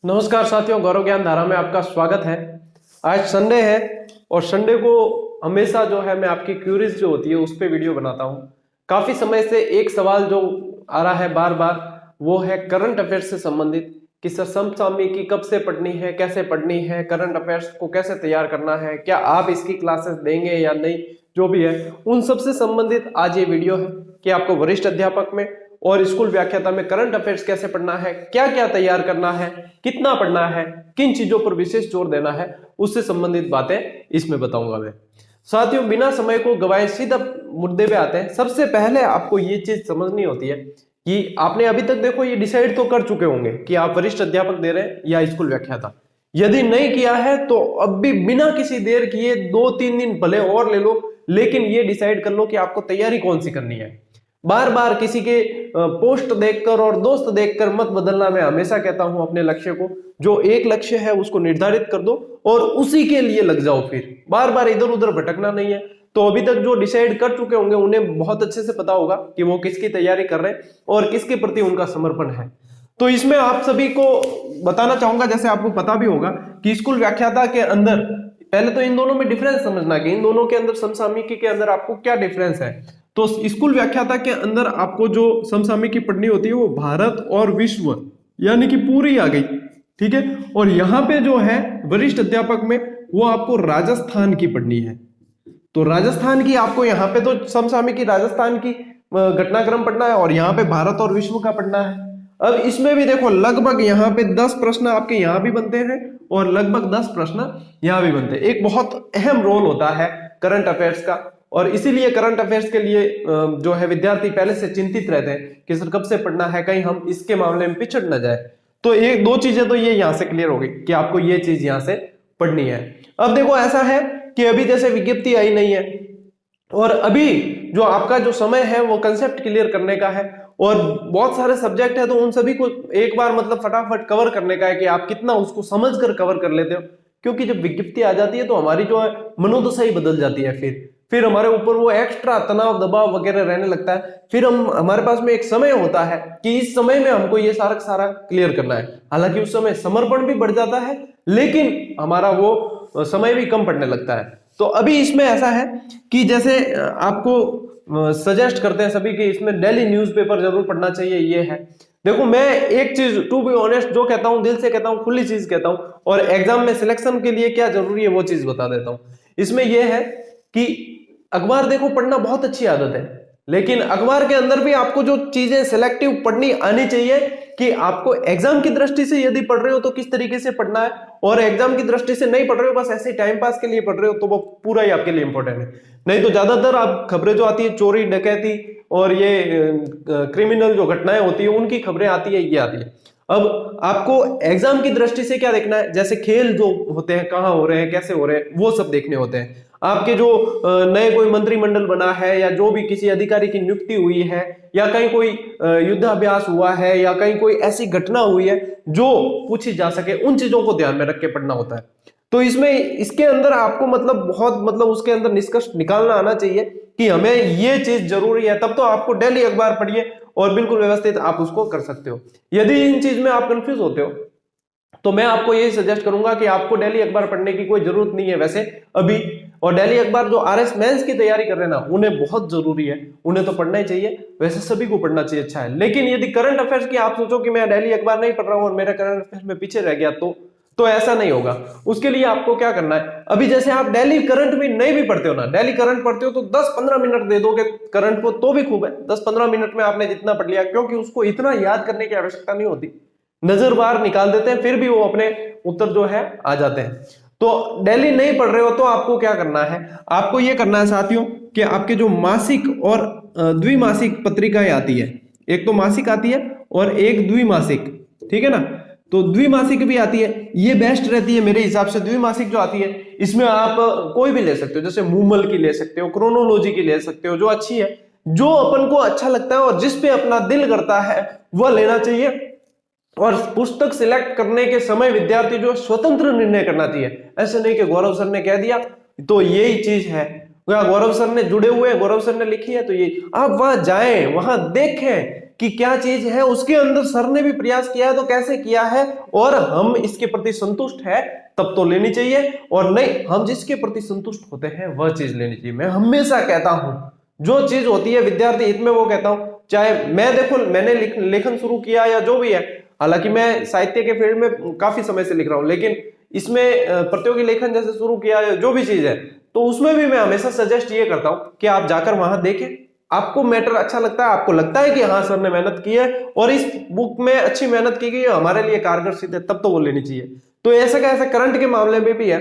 नमस्कार साथियों, गौरव ज्ञान धारा में आपका स्वागत है। आज संडे है और संडे को हमेशा जो है मैं आपकी क्यूरीज जो होती है उस पे वीडियो बनाता हूँ। काफी समय से एक सवाल जो आ रहा है बार बार, वो है करंट अफेयर्स से संबंधित कि सर समसामयिकी कब से पढ़नी है, कैसे पढ़नी है, करंट अफेयर्स को कैसे तैयार करना है, क्या आप इसकी क्लासेस देंगे या नहीं, जो भी है उन सब से संबंधित आज ये वीडियो है कि आपको वरिष्ठ अध्यापक में और स्कूल व्याख्याता में करंट अफेयर्स कैसे पढ़ना है, क्या क्या तैयार करना है, कितना पढ़ना है, किन चीजों पर विशेष जोर देना है, उससे संबंधित बातें इसमें बताऊंगा मैं। साथियों, बिना समय को गवाए सीधा मुद्दे पे आते हैं। सबसे पहले आपको ये चीज समझनी होती है कि आपने अभी तक देखो ये डिसाइड तो कर चुके होंगे कि आप वरिष्ठ अध्यापक दे रहे हैं या स्कूल व्याख्याता। यदि नहीं किया है तो अब भी बिना किसी देर किए 2-3 दिन भले और ले लो, लेकिन ये डिसाइड कर लो कि आपको तैयारी कौन सी करनी है। बार बार किसी के पोस्ट देखकर और दोस्त देखकर मत बदलना। मैं हमेशा कहता हूं अपने लक्ष्य को, जो एक लक्ष्य है उसको निर्धारित कर दो और उसी के लिए लग जाओ। फिर बार बार इधर उधर भटकना नहीं है। तो अभी तक जो डिसाइड कर चुके होंगे उन्हें बहुत अच्छे से पता होगा कि वो किसकी तैयारी कर रहे हैं और किसके प्रति उनका समर्पण है। तो इसमें आप सभी को बताना चाहूंगा, जैसे आपको पता भी होगा कि स्कूल व्याख्याता के अंदर पहले तो इन दोनों में डिफरेंस समझना कि इन दोनों के अंदर समसामयिकी के अंदर आपको क्या डिफरेंस है। तो स्कूल व्याख्याता के अंदर आपको जो समसामयिकी पढ़नी होती है वो भारत और विश्व यानी कि पूरी आ गई, ठीक है। और यहाँ पे जो है वरिष्ठ अध्यापक में वो आपको राजस्थान की पढ़नी है। तो राजस्थान की आपको यहाँ पे तो समसामयिकी राजस्थान की घटनाक्रम पढ़ना है और यहाँ पे भारत और विश्व का पढ़ना है। अब इसमें भी देखो लगभग यहाँ पे 10 प्रश्न आपके यहाँ भी बनते हैं और लगभग 10 प्रश्न यहाँ भी बनते हैं। एक बहुत अहम रोल होता है करंट अफेयर्स का और इसीलिए करंट अफेयर्स के लिए जो है विद्यार्थी पहले से चिंतित रहते हैं कि सर कब से पढ़ना है, कहीं हम इसके मामले में पिछड़ ना जाए। तो एक दो चीजें तो ये यहाँ से क्लियर हो गई कि आपको ये चीज यहाँ से पढ़नी है। अब देखो ऐसा है कि अभी जैसे विज्ञप्ति आई नहीं है और अभी जो आपका जो समय है वो कंसेप्ट क्लियर करने का है और बहुत सारे सब्जेक्ट है तो उन सभी को एक बार मतलब फटाफट कवर करने का है कि आप कितना उसको समझकर कवर कर लेते हो। क्योंकि जब विज्ञप्ति आ जाती है तो हमारी जो है मनोदशा ही बदल जाती है। फिर हमारे ऊपर वो एक्स्ट्रा तनाव दबाव वगैरह रहने लगता है। फिर हमारे पास में एक समय होता है कि इस समय में हमको ये सारा क्लियर करना है। हालांकि उस समय समर्पण भी बढ़ जाता है लेकिन हमारा वो समय भी कम पड़ने लगता है। तो अभी इसमें ऐसा है कि जैसे आपको सजेस्ट करते हैं सभी कि इसमें डेली न्यूज़पेपर जरूर पढ़ना चाहिए। ये है, देखो मैं एक चीज टू बी ऑनेस्ट जो कहता हूं, दिल से कहता हूं, खुली चीज कहता हूं और एग्जाम में सिलेक्शन के लिए क्या जरूरी है वो चीज बता देता हूं। इसमें यह है कि अखबार देखो पढ़ना बहुत अच्छी आदत है, लेकिन अखबार के अंदर भी आपको जो चीजें सिलेक्टिव पढ़नी आनी चाहिए कि आपको एग्जाम की दृष्टि से यदि पढ़ रहे हो तो किस तरीके से पढ़ना है और एग्जाम की दृष्टि से नहीं पढ़ रहे हो बस ऐसे टाइम पास के लिए पढ़ रहे हो तो वो पूरा ही आपके लिए इंपॉर्टेंट है। नहीं तो ज्यादातर आप खबरें जो आती है चोरी डकैती और ये क्रिमिनल जो घटनाएं होती है उनकी खबरें आती है, ये आती है। अब आपको एग्जाम की दृष्टि से क्या देखना है, जैसे खेल जो होते हैं कहाँ हो रहे हैं कैसे हो रहे हैं वो सब देखने होते हैं। आपके जो नए कोई मंत्रिमंडल बना है या जो भी किसी अधिकारी की नियुक्ति हुई है या कहीं कोई युद्धाभ्यास हुआ है या कहीं कोई ऐसी घटना हुई है जो पूछी जा सके, उन चीजों को ध्यान में रख के पढ़ना होता है। तो इसमें इसके अंदर आपको बहुत उसके अंदर निष्कर्ष निकालना आना चाहिए कि हमें ये चीज जरूरी है, तब तो आपको डेली अखबार पढ़िए और बिल्कुल व्यवस्थित आप उसको कर सकते हो। यदि इन चीज में आप कंफ्यूज होते हो तो मैं आपको यही सजेस्ट करूंगा कि आपको डेली अखबार पढ़ने की कोई जरूरत नहीं है वैसे अभी। और डेली अखबार जो आरएस मेंस की तैयारी कर रहे हैं ना उन्हें बहुत जरूरी है, उन्हें तो पढ़ना ही चाहिए, वैसे सभी को पढ़ना चाहिए, अच्छा है। लेकिन यदि करंट अफेयर्स की आप सोचो कि मैं डेली अखबार नहीं पढ़ रहा हूं और मेरा करंट अफेयर्स में पीछे रह गया तो ऐसा नहीं होगा। उसके लिए आपको क्या करना है, अभी जैसे आप डेली करंट भी नहीं भी पढ़ते हो ना, डेली करंट पढ़ते हो तो 10-15 मिनट दे दोगे करंट को तो भी खूब है। 10-15 मिनट में आपने जितना पढ़ लिया, क्योंकि उसको इतना याद करने की आवश्यकता नहीं होती, नजर बाहर निकाल देते हैं फिर भी वो अपने उत्तर जो है आ जाते हैं। तो डेली नहीं पढ़ रहे हो तो आपको क्या करना है, आपको ये करना है साथियों कि आपके जो मासिक और द्विमासिक पत्रिकाएं आती है, एक तो मासिक आती है और एक द्विमासिक, ठीक है ना। तो द्विमासिक भी आती है, ये बेस्ट रहती है मेरे हिसाब से। द्विमासिक जो आती है इसमें आप कोई भी ले सकते हो, जैसे मूमल की ले सकते हो, क्रोनोलॉजी की ले सकते हो, जो अच्छी है, जो अपन को अच्छा लगता है और जिसपे अपना दिल करता है वह लेना चाहिए। और पुस्तक सिलेक्ट करने के समय विद्यार्थी जो स्वतंत्र निर्णय करना चाहिए, ऐसे नहीं कि गौरव सर ने कह दिया तो यही चीज है, गौरव सर ने जुड़े हुए, गौरव सर ने लिखी है तो ये। आप वहां जाएं, वहां देखें कि क्या चीज है, उसके अंदर सर ने भी प्रयास किया है तो कैसे किया है, और हम इसके प्रति संतुष्ट है तब तो लेनी चाहिए, और नहीं हम जिसके प्रति संतुष्ट होते हैं वह चीज लेनी चाहिए। मैं हमेशा कहता हूं जो चीज होती है विद्यार्थी हित में वो कहता हूं, चाहे मैं देखो मैंने लेखन शुरू किया या जो भी है, हालांकि मैं साहित्य के फील्ड में काफी समय से लिख रहा हूं, लेकिन इसमें प्रतियोगी लेखन जैसे शुरू किया या जो भी चीज है, तो उसमें भी मैं हमेशा सजेस्ट ये करता हूं कि आप जाकर वहां देखें, आपको मैटर अच्छा लगता है, आपको लगता है कि हाँ सर ने मेहनत की है और इस बुक में अच्छी मेहनत की गई है, हमारे लिए कारगर सिद्ध है, तब तो वो लेनी चाहिए। तो ऐसा का ऐसा करंट के मामले में भी है,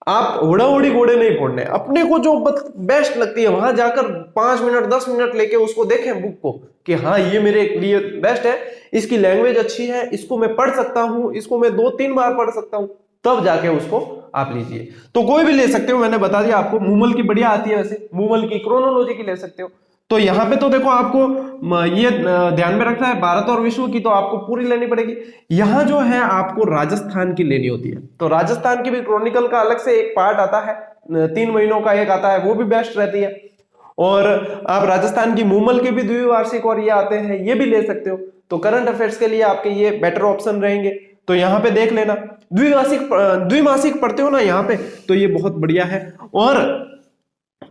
आप उड़ी घोड़े नहीं फोड़ने, अपने को जो बेस्ट लगती है वहां जाकर 5 मिनट 10 मिनट लेके उसको देखें बुक को कि हाँ ये मेरे लिए बेस्ट है, इसकी लैंग्वेज अच्छी है, इसको मैं पढ़ सकता हूं, इसको मैं 2-3 बार पढ़ सकता हूं, तब जाके उसको आप लीजिए। तो कोई भी ले सकते हो, मैंने बता दिया आपको, मूमल की बढ़िया आती है, वैसे मूमल की क्रोनोलॉजी की ले सकते हो। तो यहाँ पे तो देखो आपको ये ध्यान में रखना है, भारत और विश्व की तो आपको पूरी लेनी पड़ेगी। यहाँ जो है आपको राजस्थान की लेनी होती है, तो राजस्थान की भी क्रॉनिकल का अलग से एक पार्ट आता है, 3 महीनों का एक आता है, वो भी बेस्ट रहती है। और आप राजस्थान की मूमल के भी द्विवार्षिक और ये आते हैं, ये भी ले सकते हो। तो करंट अफेयर्स के लिए आपके ये बेटर ऑप्शन रहेंगे, तो यहाँ पे देख लेना। द्विमासिक पढ़ते हो ना यहाँ पे, तो ये बहुत बढ़िया है। और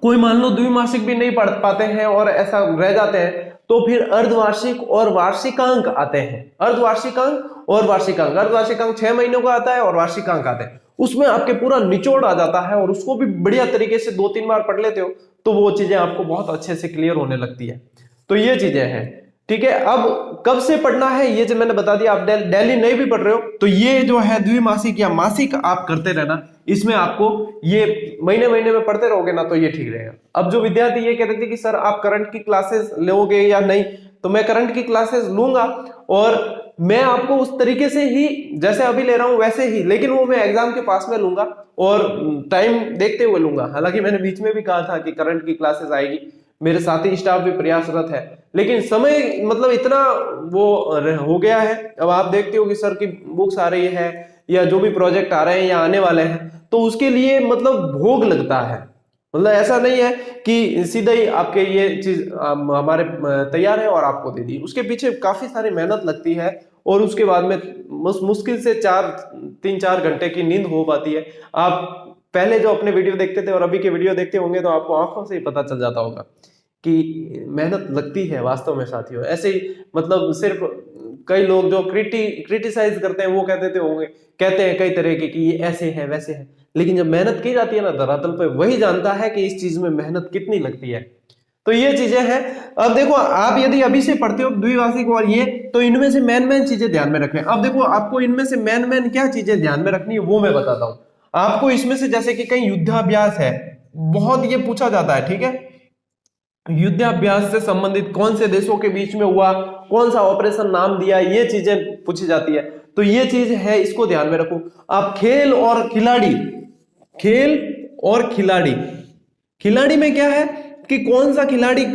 कोई मान लो द्विमासिक भी नहीं पढ़ पाते हैं और ऐसा रह जाते हैं, तो फिर अर्धवार्षिक और वार्षिकांक आते हैं। अर्धवार्षिकांक और वार्षिकांक, अर्धवार्षिकांक 6 महीनों का आता है और वार्षिकांक आते हैं, उसमें आपके पूरा निचोड़ आ जाता है और उसको भी बढ़िया तरीके से 2-3 बार पढ़ लेते हो तो वो चीजें आपको बहुत अच्छे से क्लियर होने लगती है। तो ये चीजें हैं, ठीक है। अब कब से पढ़ना है ये जो मैंने बता दिया, आप डेली नहीं भी पढ़ रहे हो तो ये जो है द्विमासिक या मासिक आप करते रहना, इसमें आपको ये महीने महीने में पढ़ते रहोगे ना तो ये ठीक रहेगा। अब जो विद्यार्थी ये कह रहे थे कि सर आप करंट की क्लासेस लोगे या नहीं, तो मैं करंट की क्लासेस लूंगा और मैं आपको उस तरीके से ही जैसे अभी ले रहा हूं वैसे ही, लेकिन वो मैं एग्जाम के पास में लूंगा और टाइम देखते हुए लूंगा। हालांकि मैंने बीच में भी कहा था कि करंट की क्लासेस आएगी, मेरे साथी स्टाफ भी प्रयासरत है, लेकिन समय मतलब इतना वो हो गया है, अब आप देखते हो कि सर की बुक्स आ रही है या जो भी प्रोजेक्ट आ रहे हैं या आने वाले हैं, तो उसके लिए मतलब भोग लगता है। मतलब ऐसा नहीं है कि सीधा ही आपके ये चीज हमारे तैयार है और आपको दे दी, उसके पीछे काफी सारी मेहनत लगती है और उसके बाद में मुश्किल से 3-4 घंटे की नींद हो पाती है। आप पहले जो अपने वीडियो देखते थे और अभी के वीडियो देखते होंगे तो आपको आंखों से ही पता चल जाता होगा कि मेहनत लगती है वास्तव में साथियों। ऐसे ही मतलब सिर्फ कई लोग जो क्रिटिसाइज करते हैं वो कहते हैं कई तरह के कि ये ऐसे है वैसे है, लेकिन जब मेहनत की जाती है ना धरातल पे, वही जानता है कि इस चीज में मेहनत कितनी लगती है। तो ये चीजें हैं। अब देखो आप यदि अभी से पढ़ते हो द्विभाषिक और ये, तो इनमें से मेन चीजें ध्यान में रखें। अब देखो आपको इनमें से मेन क्या चीजें ध्यान में रखनी है वो मैं बताता हूँ आपको। इसमें से जैसे कि कहीं युद्धाभ्यास है, बहुत ये पूछा जाता है, ठीक है, युद्धाभ्यास से संबंधित कौन से देशों के बीच में हुआ, कौन सा ऑपरेशन नाम दिया, ये चीजें पूछी जाती है, तो ये चीज है, इसको ध्यान में रखो। आप खेल और खिलाड़ी, खिलाड़ी में क्या है कि कौन सा खिलाड़ी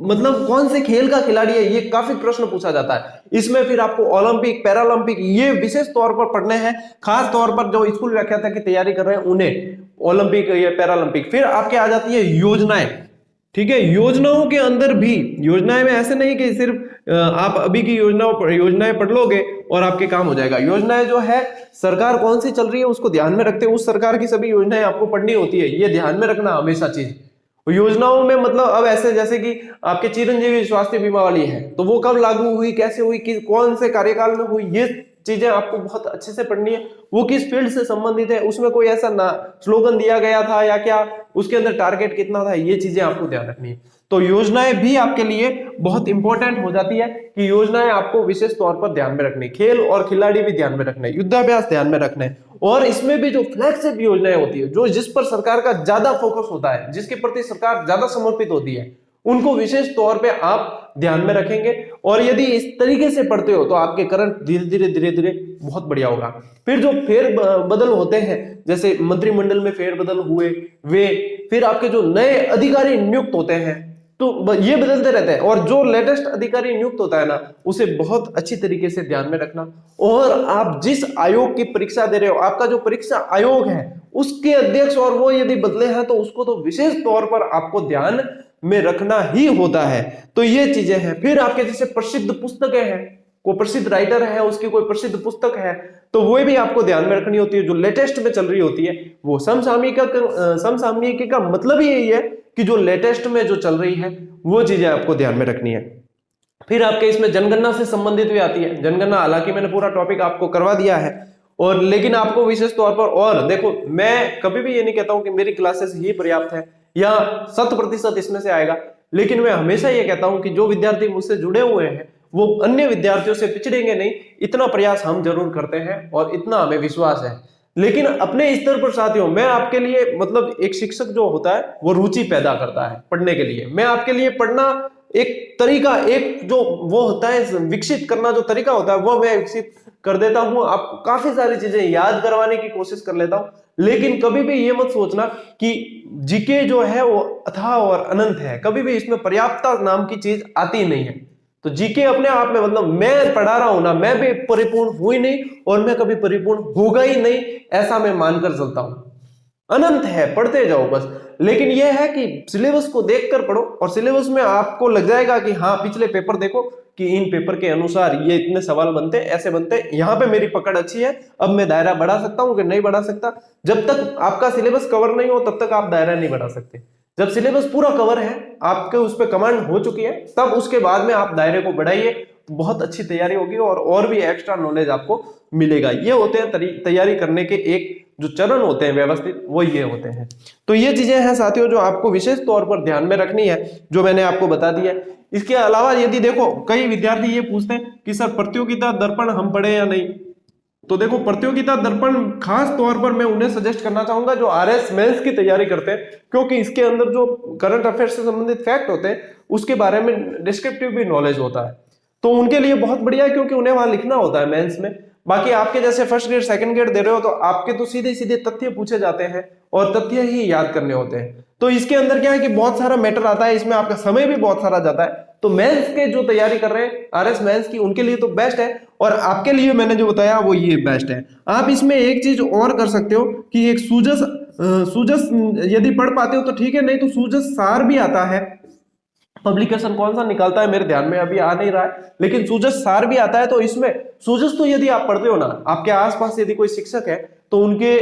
मतलब कौन से खेल का खिलाड़ी है, ये काफी प्रश्न पूछा जाता है। इसमें फिर आपको ओलंपिक पैरालंपिक ये विशेष तौर पर पढ़ने हैं, खास तौर पर जो स्कूल व्याख्याता की तैयारी कर रहे हैं उन्हें, ओलंपिक या पैरालंपिक। फिर आपके आ जाती है योजनाएं, ठीक है। योजनाओं के अंदर भी, योजनाएं में ऐसे नहीं कि सिर्फ आप अभी की योजनाएं पढ़ लोगे और आपके काम हो जाएगा। योजनाएं जो है सरकार कौन सी चल रही है उसको ध्यान में रखते हुए उस सरकार की सभी योजनाएं आपको पढ़नी होती है, ये ध्यान में रखना हमेशा चीज। योजनाओं में मतलब अब ऐसे जैसे कि आपके चिरंजीवी स्वास्थ्य बीमा वाली है, तो वो कब लागू हुई, कैसे हुई, कौन से कार्यकाल में हुई, ये चीजें आपको बहुत अच्छे से पढ़नी है। वो किस फील्ड से संबंधित है, उसमें कोई ऐसा ना स्लोगन दिया गया था या क्या, उसके अंदर टारगेट कितना था, ये चीजें आपको ध्यान रखनी है। तो योजनाएं भी आपके लिए बहुत इंपॉर्टेंट हो जाती है कि योजनाएं आपको विशेष तौर पर ध्यान में रखनी, खेल और खिलाड़ी भी ध्यान में रखने, युद्धाभ्यास ध्यान में रखने, और इसमें भी जो फ्लैगशिप योजनाएं होती है, जो जिस पर सरकार का ज्यादा फोकस होता है, जिसके प्रति सरकार ज्यादा समर्पित होती है, उनको विशेष तौर पे आप ध्यान में रखेंगे। और यदि इस तरीके से पढ़ते हो तो आपके करंट धीरे धीरे बहुत बढ़िया होगा। फिर जो फेर बदल होते हैं, जैसे मंत्रिमंडल में फेर बदल हुए वे, फिर आपके जो नए अधिकारी नियुक्त होते हैं, तो ये बदलते रहते हैं, और जो लेटेस्ट अधिकारी नियुक्त होता है ना, उसे बहुत अच्छी तरीके से ध्यान में रखना। और आप जिस आयोग की परीक्षा दे रहे हो, आपका जो परीक्षा आयोग है उसके अध्यक्ष और वो यदि बदले हैं तो उसको तो विशेष तौर पर आपको ध्यान में रखना ही होता है। तो ये चीजें हैं। फिर आपके जैसे प्रसिद्ध पुस्तकें हैं, कोई प्रसिद्ध राइटर है, उसकी कोई प्रसिद्ध पुस्तक है, तो वो भी आपको ध्यान में रखनी होती है। जो लेटेस्ट में चल रही होती है वो समसामयिकी का मतलब ही यही है कि जो लेटेस्ट में जो चल रही है वो चीजें आपको ध्यान में रखनी है। फिर आपके इसमें जनगणना से संबंधित भी आती है। जनगणना हालांकि मैंने पूरा टॉपिक आपको करवा दिया है, और लेकिन आपको विशेष तौर पर, और देखो मैं कभी भी ये नहीं कहता हूं कि मेरी क्लासेस ही पर्याप्त है या 100% इसमें से आएगा, लेकिन मैं हमेशा ये कहता हूं कि जो विद्यार्थी मुझसे जुड़े हुए हैं वो अन्य विद्यार्थियों से पिछड़ेंगे नहीं, इतना प्रयास हम जरूर करते हैं और इतना हमें विश्वास है। लेकिन अपने स्तर पर साथियों, मैं आपके लिए मतलब एक शिक्षक जो होता है वो रुचि पैदा करता है पढ़ने के लिए। मैं आपके लिए पढ़ना एक तरीका, एक जो वो होता है विकसित करना जो तरीका होता है वो मैं विकसित कर देता हूं। आपको काफी सारी चीजें याद करवाने की कोशिश कर लेता हूं, लेकिन कभी भी ये मत सोचना कि जीके जो है वो अथाह और अनंत है। कभी भी इसमें पर्याप्तता नाम की चीज आती नहीं है। तो जीके अपने आप में मतलब मैं पढ़ा रहा हूं ना, मैं भी परिपूर्ण हुई नहीं और मैं कभी परिपूर्ण होगा ही नहीं, ऐसा मैं मानकर चलता हूं। अनंत है, पढ़ते जाओ बस। लेकिन यह है कि सिलेबस को देखकर पढ़ो, और सिलेबस में आपको लग जाएगा कि हाँ पिछले पेपर देखो कि इन पेपर के अनुसार ये इतने सवाल बनते, ऐसे बनते, यहाँ पे मेरी पकड़ अच्छी है, अब मैं दायरा बढ़ा सकता हूँ कि नहीं बढ़ा सकता। जब तक आपका सिलेबस कवर नहीं हो तब तक आप दायरा नहीं बढ़ा सकते। जब सिलेबस पूरा कवर है, आपके उस पर कमांड हो चुकी है, तब उसके बाद में आप दायरे को बढ़ाइए, बहुत अच्छी तैयारी होगी और भी एक्स्ट्रा नॉलेज आपको मिलेगा। ये होते हैं तैयारी करने के एक जो चरण होते हैं व्यवस्थित, वो ये होते हैं। तो ये चीजें हैं साथियों जो आपको विशेष तौर पर ध्यान में रखनी है, जो मैंने आपको बता दिया। इसके अलावा यदि देखो कई विद्यार्थी ये पूछते हैं कि सर प्रतियोगिता दर्पण हम पढ़े या नहीं, तो देखो प्रतियोगिता दर्पण खास तौर पर मैं उन्हें सजेस्ट करना चाहूंगा जो आरएस मेंस की तैयारी करते हैं, क्योंकि इसके अंदर जो करंट अफेयर्स से संबंधित फैक्ट होते हैं उसके बारे में डिस्क्रिप्टिव भी नॉलेज होता है, तो उनके लिए बहुत बढ़िया है, क्योंकि उन्हें वहां लिखना होता है मेंस में। बाकी आपके जैसे फर्स्ट ग्रेड सेकंड ग्रेड दे रहे हो तो आपके तो सीधे सीधे तथ्य पूछे जाते हैं और तथ्य ही याद करने होते हैं। तो इसके अंदर क्या है कि बहुत सारा मैटर आता है, इसमें आपका समय भी बहुत सारा जाता है। तो मेंस के जो तैयारी कर रहे हैं आरएस मेंस की, उनके लिए तो बेस्ट है, और आपके लिए मैंने जो बताया वो ये बेस्ट है। आप इसमें एक चीज और कर सकते हो कि एक सूजस यदि पढ़ पाते हो तो ठीक है, नहीं तो सूजस सार भी आता है। पब्लिकेशन कौन सा निकालता है मेरे ध्यान में अभी आ नहीं रहा है, लेकिन सूजस सार भी आता है। तो इसमें सूजस तो यदि आप पढ़ते हो ना, आपके आसपास यदि कोई शिक्षक है तो उनके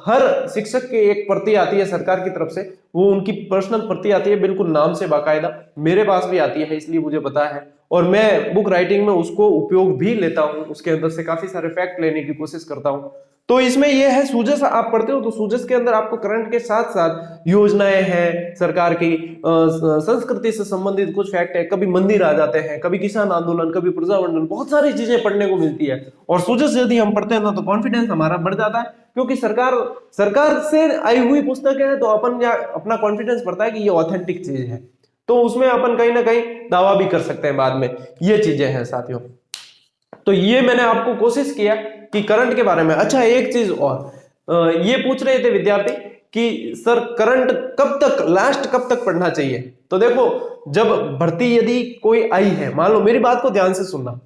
हर शिक्षक के एक प्रति आती है सरकार की तरफ से, वो उनकी पर्सनल प्रति आती है बिल्कुल नाम से बाकायदा। मेरे पास भी आती है, इसलिए मुझे पता है, और मैं बुक राइटिंग में उसको उपयोग भी लेता हूं, उसके अंदर से काफी सारे फैक्ट लेने की कोशिश करता हूं। तो इसमें यह है सूजस आप पढ़ते हो तो सूजस के अंदर आपको करंट के साथ साथ योजनाएं हैं सरकार की, संस्कृति से संबंधित कुछ फैक्ट है, कभी मंदिर आ जाते हैं, कभी किसान आंदोलन, कभी प्रजावंदन, बहुत सारी चीजें पढ़ने को मिलती है। और सूजस यदि हम पढ़ते हैं ना तो कॉन्फिडेंस हमारा बढ़ जाता है, क्योंकि सरकार से आई हुई पुस्तक है, तो अपना कॉन्फिडेंस बढ़ता है कि ये ऑथेंटिक चीज है, तो उसमें अपन कहीं ना कहीं दावा भी कर सकते हैं बाद में। ये चीजें हैं साथियों। तो ये मैंने आपको कोशिश किया कि करंट के बारे में। अच्छा एक चीज और, ये पूछ रहे थे विद्यार्थी कि सर करंट कब तक, लास्ट कब तक पढ़ना चाहिए। तो देखो जब भर्ती यदि कोई आई है, मान लो मेरी बात को ध्यान से सुनना,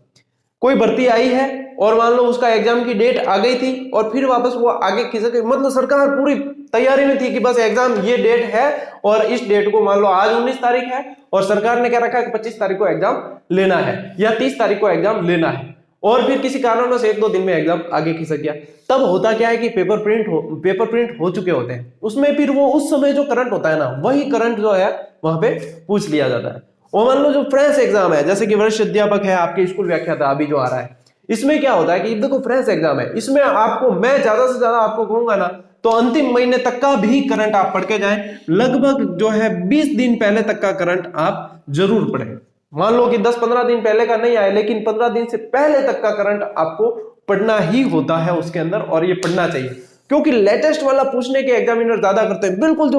कोई भर्ती आई है और मान लो उसका एग्जाम की डेट आ गई थी और फिर वापस वो आगे खिसक गई, मतलब सरकार पूरी तैयारी में थी कि बस एग्जाम ये डेट है और इस डेट को, मान लो आज 19 तारीख है और सरकार ने क्या रखा है कि 25 तारीख को एग्जाम लेना है या 30 तारीख को एग्जाम लेना है, और फिर किसी कारणवश 1-2 दिन में एग्जाम आगे खिसक गया। तब होता क्या है कि पेपर प्रिंट हो चुके होते हैं, उसमें फिर वो उस समय जो करंट होता है ना, वही करंट जो है वहां पे पूछ लिया जाता है। और मान लो जो फ्रेंच एग्जाम है, जैसे कि वरिष्ठ अध्यापक है, आपके स्कूल व्याख्याता अभी जो आ रहा है, इसमें क्या होता है कि देखो फ्रेंच एग्जाम है, इसमें आपको मैं ज्यादा से ज्यादा आपको कहूंगा ना तो अंतिम महीने तक का भी करंट आप पढ़ के जाएं, लगभग जो है 20 दिन पहले तक का करंट आप जरूर पढ़ें। मान लो कि 10-15 दिन पहले का नहीं आए, लेकिन 15 दिन से पहले तक का करंट आपको पढ़ना ही होता है उसके अंदर, और ये पढ़ना चाहिए, क्योंकि लेटेस्ट वाला पूछने के एग्जामिनर ज्यादा करते हैं। बिल्कुल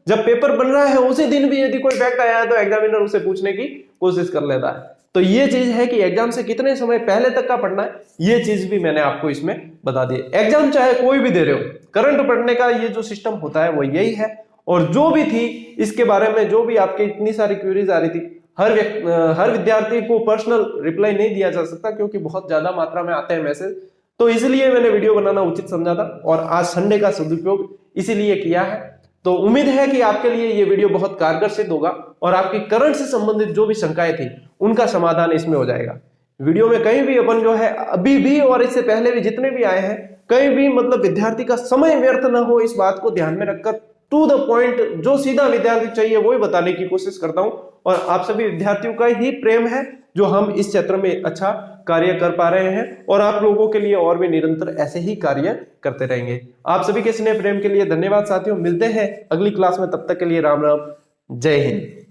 जब पेपर बन रहा है उसी दिन भी यदि कोई फैक्ट आया है तो एग्जामिनर उसे पूछने की कोशिश कर लेता है। तो ये चीज है कि एग्जाम से कितने समय पहले तक का पढ़ना है, ये चीज भी मैंने आपको इसमें बता दी। एग्जाम चाहे कोई भी दे रहे हो, करंट पढ़ने का ये जो सिस्टम होता है वो यही है। और जो भी थी इसके बारे में, जो भी आपके इतनी सारी क्वेरीज आ रही थी, हर विद्यार्थी को पर्सनल रिप्लाई नहीं दिया जा सकता, क्योंकि बहुत ज्यादा मात्रा में आते हैं मैसेज, तो इसलिए मैंने वीडियो बनाना उचित समझा था और आज संडे का सदुपयोग इसीलिए किया है। तो उम्मीद है कि आपके लिए ये वीडियो बहुत कारगर सिद्ध होगा और आपकी करंट से संबंधित जो भी शंकाएं थी उनका समाधान इसमें हो जाएगा। वीडियो में कहीं भी अपन जो है अभी भी और इससे पहले भी जितने भी आए हैं, कहीं भी मतलब विद्यार्थी का समय व्यर्थ न हो, इस बात को ध्यान में रखकर टू द पॉइंट जो सीधा विद्यार्थी चाहिए वही बताने की कोशिश करता हूं। और आप सभी विद्यार्थियों का ही प्रेम है जो हम इस क्षेत्र में अच्छा कार्य कर पा रहे हैं और आप लोगों के लिए और भी निरंतर ऐसे ही कार्य करते रहेंगे। आप सभी के स्नेह प्रेम के लिए धन्यवाद साथियों। मिलते हैं अगली क्लास में, तब तक के लिए राम राम, जय हिंद।